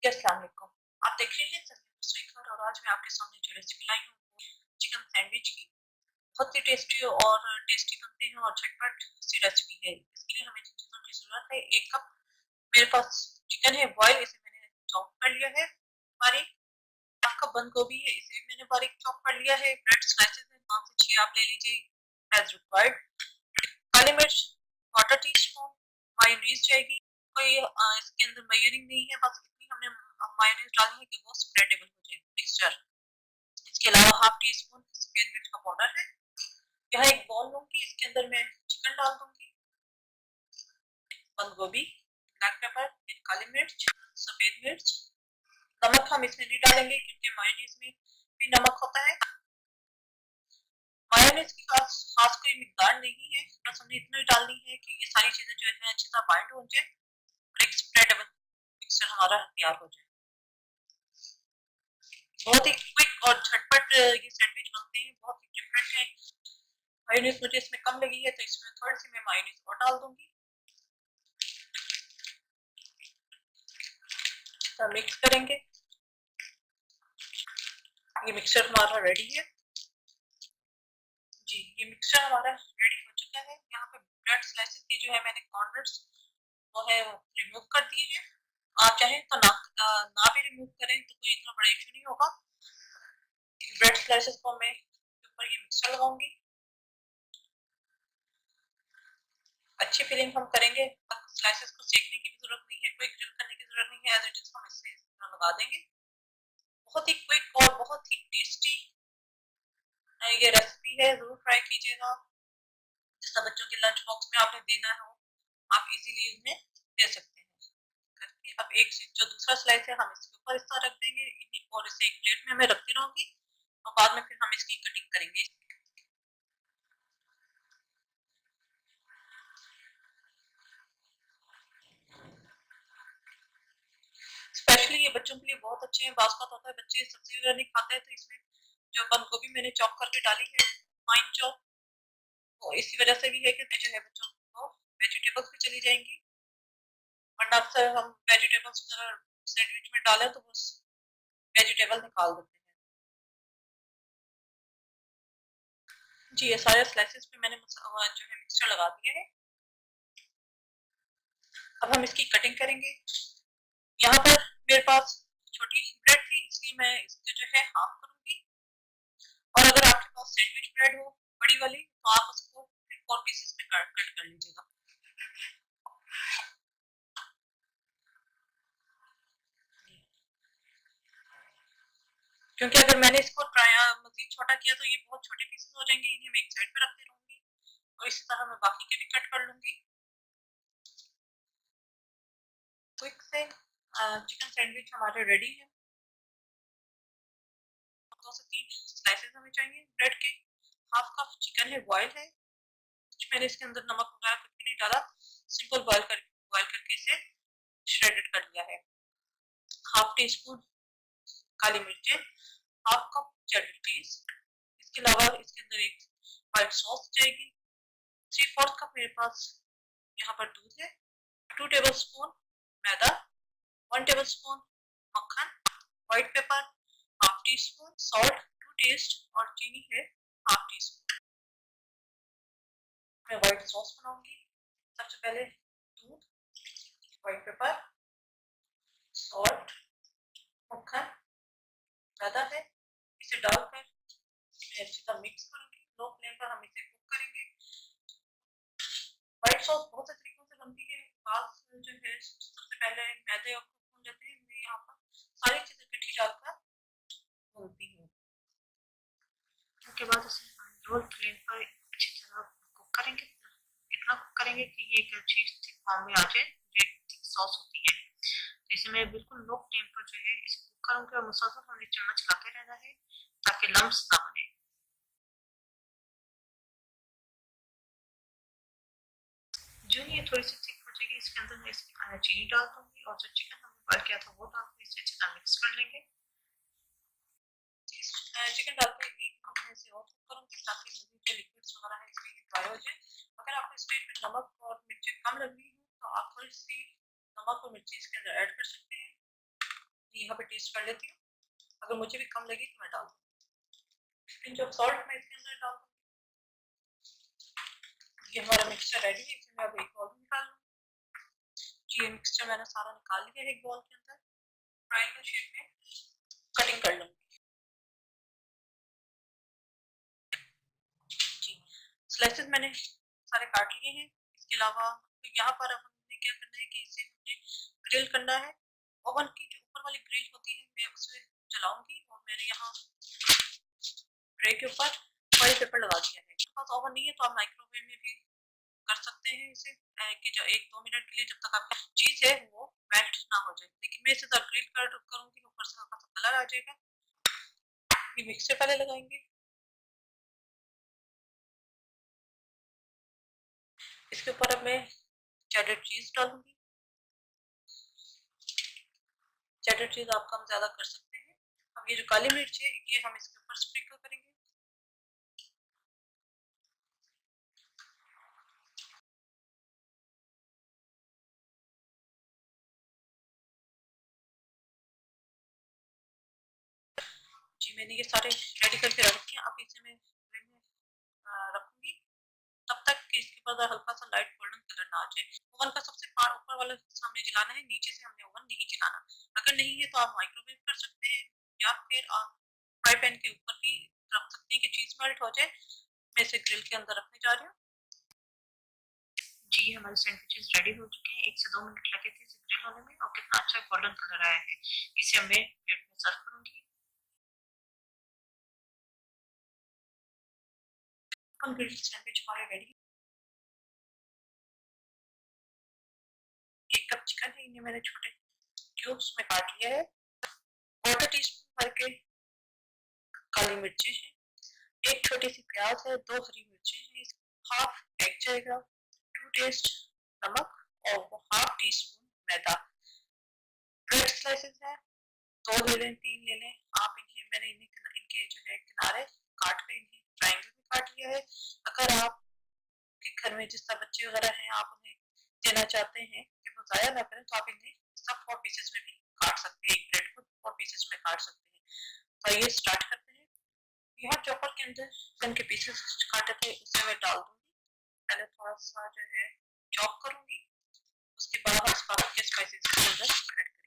जी, अस्सलाम वालेकुम। आप देख रही हैं संजीव रसोई घर और आज मैं आपके सामने जो रेसिपी लाई हूँ वो चिकन सैंडविच की। बहुत ही टेस्टी और टेस्टी बनते हैं और झटपट सी रेसिपी है। इसके लिए हमें जिन चीज़ों की ज़रूरत है, 1 कप मेरे पास चिकन है बॉयल, इसे मैंने चॉप कर लिया है बारीक। 1 कप बंद गोभी है, इसे भी मैंने बारीक चॉप कर लिया है। ब्रेड स्लाइसेस हैं 5 से 6 आप ले लीजिए एज़ रिक्वायर्ड। काली मिर्च क्वार्टर टी स्पून, मायोनीज जाएगी। कोई इसके अंदर मेजरिंग नहीं है, बस इतनी हमने मायोनीज डालनी है कि वो स्प्रेडेबल हो जाए मिक्सचर। इसके अलावा हाफ टी स्पून सफेद मिर्च का पाउडर है। यहाँ एक बॉल लूंगी, इसके अंदर मैं चिकन डाल दूंगी, बंद गोभी, ब्लैक पेपर, काली मिर्च, सफेद मिर्च। नमक हम इसमें नहीं डालेंगे क्योंकि मायोनीज में भी नमक होता है। मायोनीज की खास खास कोई मिकदार नहीं है, बस हमने इतना डालनी है कि ये सारी चीजें जो है अच्छी तरह बाइंड हो जाए और एक स्प्रेडेबल मिक्सचर हमारा तैयार हो जाए। बहुत ही क्विक और झटपट ये सैंडविच बनते हैं, बहुत ही डिफरेंट है। मायोनीज मुझे इसमें कम लगी है तो इसमें थोड़ी सी मैं मायोनीज और डाल दूंगी। तो मिक्स करेंगे। ये मिक्सचर हमारा रेडी है। जी, ये मिक्सचर हमारा रेडी हो चुका है। यहाँ पे ब्रेड स्लाइसेस की जो है मैंने कॉर्नर्स वो है रिमूव कर दिए हैं। आप चाहें तो ना भी रिमूव करें तो कोई इतना बड़ा इशू नहीं होगा। इन ब्रेड स्लाइसेस को मैं ऊपर ये मिक्सचर लगाऊंगी। अच्छी फिलिंग हम करेंगे। स्लाइसेस को सेकने की भी जरूरत नहीं है, कोई ग्रिल करने की जरूरत नहीं है, एज इट इज हम इससे इस तरह लगा देंगे। बहुत ही क्विक और बहुत ही टेस्टी ये रेसिपी है, जरूर ट्राई कीजिएगा। जिसका बच्चों के लंच बॉक्स में आपने देना हो, आप इजीली इसमें दे सकते हैं करके। अब एक जो दूसरा स्लाइस है हम इसके ऊपर इस तरह रख देंगे और इसे एक प्लेट में मैं रखती रहूंगी और बाद में फिर हम इसकी कटिंग करेंगे। स्पेशली ये बच्चों के लिए बहुत अच्छे हैं। बात होता है बच्चे सब्जी वगैरह नहीं खाते हैं तो इसमें जो बंद गोभी मैंने चॉप करके डाली है फाइन चॉप, वो इसी वजह से भी है कि जो है बच्चों को वेजिटेबल्स भी चली जाएंगी। वरना अक्सर हम वेजिटेबल्स वगैरह सैंडविच में डालें तो बस वेजिटेबल निकाल देते हैं। जी, ये सारे स्लाइसेस पे मैंने जो है मिक्सचर लगा दिया है। अब हम इसकी कटिंग करेंगे। यहाँ पर मेरे पास छोटी ब्रेड थी इसलिए मैं इसके जो है हाफ करूंगी, और अगर आपके पास सैंडविच ब्रेड हो बड़ी वाली तो आप उसको फिर 4 पीसेस में कट कर लीजिएगा। क्योंकि अगर मैंने इसको मजीद छोटा किया तो ये बहुत छोटे पीसेस हो जाएंगे, इन्हें मैं एक साइड पे रखती रहूंगी और इसी तरह मैं बाकी के भी कट कर लूंगी। क्विक से चिकन सैंडविच हमारे रेडी है। 2 से 3 स्लाइसेस हमें चाहिए ब्रेड के। हाफ कप चिकन है, बॉयल है। कुछ मैंने इसके अंदर नमक वगैरह कुछ भी नहीं डाला, सिंपल बॉयल करके इसे श्रेडेड कर लिया है। हाफ टी स्पून काली मिर्चें, हाफ कप चेडर चीज। इसके अलावा इसके अंदर एक व्हाइट सॉस जाएगी। 3/4 कप मेरे पास यहाँ पर दूध है। 2 टेबल स्पून मैदा, 1 टेबल स्पून मक्खन, white pepper half teaspoon, salt to taste और चीनी है हाफ टी स्पून। मैं व्हाइट सॉस बनाऊंगी। सबसे पहले दूध, व्हाइट पेपर, सॉल्ट, मक्खन, मैदा है, इसे डालकर मैं अच्छी तरह मिक्स करूंगी। लो फ्लेम पर हम इसे कुक करेंगे। व्हाइट सॉस बहुत से तरीकों से बनती है। बास जो है सबसे पहले मैदे और भून लेते हैं, मैं यहाँ पर सारी चीजें इकट्ठी डालकर भूनती हूँ। उसके बाद इसे लो फ्लेम पर अच्छी तरह कुक करेंगे। इतना कुक करेंगे कि ये एक अच्छी थिक फॉर्म में आ जाए, जो एक थिक सॉस होती है। तो इसे मैं बिल्कुल लो फ्लेम पर जो है इसे कुक करूंगी और मुसलसल हमने चम्मच चलाते रहना है ताकि लम्स ना बने। जो ये थोड़ी सी थिक हो जाएगी इसके अंदर मैं इसमें चीनी डाल दूंगी और जो चिकन हमने बॉयल किया था वो डाल के इसे अच्छी तरह मिक्स कर लेंगे। चिकन डाल के एक मिनट से और कुक करूंगी ताकि मुझे जो लिक्विड्स वगैरह है इसमें फ्राई हो जाए। अगर आपको इस स्टेज में नमक और मिर्ची कम लग रही हो तो आप थोड़ी सी नमक और मिर्ची इसके अंदर ऐड कर सकते हैं। टेस्ट कर लेती हूँ, अगर मुझे भी कम लगी तो मैं डाल दूँगी। पिंच ऑफ सॉल्ट मैं इसके अंदर डाल दूँगी। ये हमारा मिक्सचर रेडी है, इसे मैं अब एक बाउल में निकाल लूँगी। जी ये मिक्सचर मैंने सारा निकाल लिया है एक बाउल के अंदर। ट्रायंगल शेप में कटिंग कर लूँगी। जी स्लाइसेस मैंने सारे काट लिए हैं। इसके अलावा यहाँ पर अब हमें क्या करना है कि इसे हमने ग्रिल करना है। ओवन की जो ऊपर वाली ग्रिल होती है मैं उसे जलाऊंगी और मैंने यहाँ ट्रे के ऊपर फॉइल पेपर लगा दिया है। आपके पास ओवन नहीं है तो आप माइक्रोवेव में भी कर सकते हैं इसे कि जो 1-2 मिनट के लिए जब तक आपकी चीज है वो मेल्ट ना हो जाए। लेकिन मैं इसे जब ग्रिल करूंगी ऊपर से हल्का सा कलर आ जाएगा। ये मिक्सर पहले लगाएंगे। इसके ऊपर अब मैं चेडर चीज डालूंगी। चेडर चीज आप कम ज्यादा कर सकते हैं। अब ये जो काली मिर्च है ये हम इसके ऊपर स्प्रिंकल करेंगे। जी मैंने ये सारे रेडी करके रख दिए। अब इसे मैं रखूंगी तब तक कि इसके ऊपर हल्का सा लाइट गोल्डन कलर ना आ जाए। ओवन का सबसे ऊपर वाला हिस्सा हमने जलाना है, नीचे से हमने ओवन नहीं जलाना। अगर नहीं है तो आप माइक्रोवेव कर सकते हैं या फिर आप फ्राई पैन के ऊपर भी रख सकते हैं कि चीज मेल्ट हो जाए। मैं इसे ग्रिल के अंदर रखने जा रही हूँ। जी हमारे सैंडविचेस रेडी हो चुके हैं। 1 से 2 मिनट लगे थे इसे ग्रिल होने में और कितना अच्छा गोल्डन कलर आया है। इसे मैं प्लेट में सर्व करूंगी। ग्रिल्ड सैंडविच हमारे रेडी। 1 कप चिकन है, इन्हें मैंने छोटे क्यूब्स में काट लिया है। 1/4 टीस्पून भर के काली मिर्ची है, एक छोटी सी प्याज है, 2 हरी मिर्ची है, हाफ एग जाएगा, 2 टेस्ट नमक और हाफ टी स्पून मैदा। ब्रेड स्लाइसेस है, 2 ले लें 3 ले लें आप। इनके जो है किनारे काट कर इन्हें ट्रायंगल में काट लिया है। अगर आपके घर में जिस तरह बच्चे वगैरह हैं आप उन्हें देना चाहते हैं कि वो ज़ाया ना करें तो आप इन्हें सब 4 पीसेस में भी काट सकते हैं। एक ब्रेड को 4 पीसेस में काट सकते हैं। तो ये स्टार्ट करते हैं। यहाँ चॉपर के अंदर चिकन के पीसेस काटे थे उसे मैं डाल दूंगी। पहले थोड़ा सा जो है चॉप करूंगी, उसके बाद हम बाकी के स्पाइसेस के अंदर ऐड करेंगे।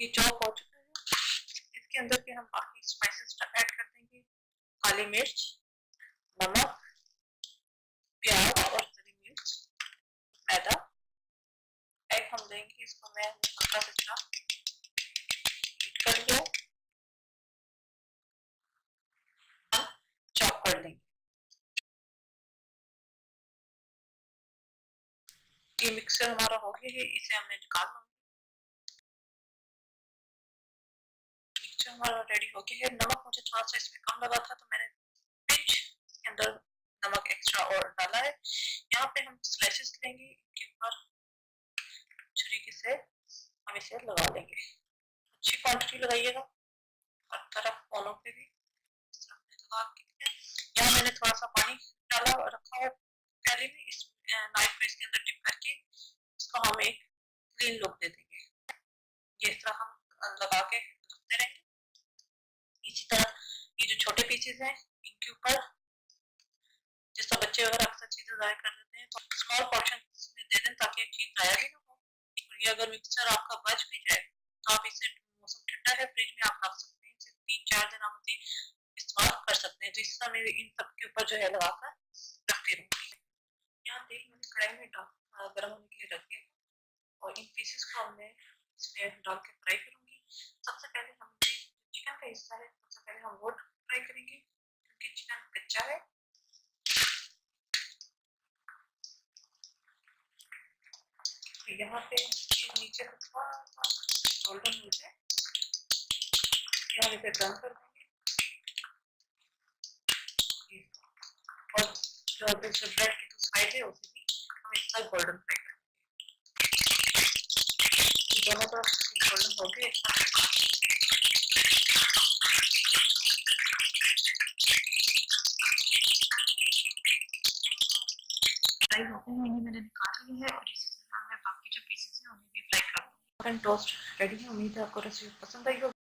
ये चॉप हो चुका है, इसके अंदर के हम बाकी स्पाइसेस ऐड कर देंगे। काली मिर्च, नमक, प्याज और हरी मिर्च, मैदा, एग हम देंगे। इसको मैं हल्का सा हीट कर लिया, चॉप कर देंगे। ये मिक्सर हमारा हो गया है, इसे हमने निकाल लूंगा। मिक्सचर हमारा रेडी हो गया है। नमक मुझे थोड़ा सा इसमें कम लगा था तो मैंने पिंच के अंदर नमक एक्स्ट्रा और डाला है। यहाँ पे हम स्लाइसेस लेंगे, इनके ऊपर छुरी से हम इसे लगा लेंगे। अच्छी क्वांटिटी लगाइएगा, हर तरफ कोनों पे भी लगा के। यहाँ मैंने थोड़ा सा पानी डाला और रखा है पहले में। इस नाइफ को इसके अंदर डिप करके इसको हम एक क्लीन लुक दे देंगे। ये इस तरह हम लगा के रखते रहेंगे। इसी तरह ये जो छोटे पीसेस हैं इनके ऊपर जिस तरह बच्चे वगैरह अक्सर चीजें ज़ाया कर देते हैं तो स्मॉल पोर्शन में दे दें ताकि चीज ज़ाया भी ना हो। और ये अगर मिक्सचर आपका बच भी जाए तो आप इसे, मौसम ठंडा है, फ्रिज में आप रख सकते हैं। इसे 3-4 दिन आप इस्तेमाल कर सकते हैं। तो इस तरह मैं इन सब के ऊपर जो है लगाकर रखती रहूंगी। यहाँ तेल मैंने कढ़ाई में गर्म होने के लिए रख दिया और इन पीसेस को हमने इसमें डाल के फ्राई करूंगी। सबसे पहले हमने चिकन का हिस्सा है, सबसे पहले हम वो फ्राई करेंगे क्योंकि चिकन कच्चा है। तो यहाँ पे नीचे का थोड़ा सा गोल्डन हो जाए, हम इसे टर्न कर देंगे। और जो ब्रेड की जो साइड है उसे भी हम इस तरह गोल्डन फ्राई करेंगे। दोनों तरफ गोल्डन हो गए। फ्राई होते हैं, इन्हें मैंने निकाल ली है और इसी तरह मैं बाकी जो पीसेस हैं उन्हें भी फ्राई कर दूँगी। टोस्ट रेडी है, उम्मीद है आपको रेसिपी पसंद आई होगी।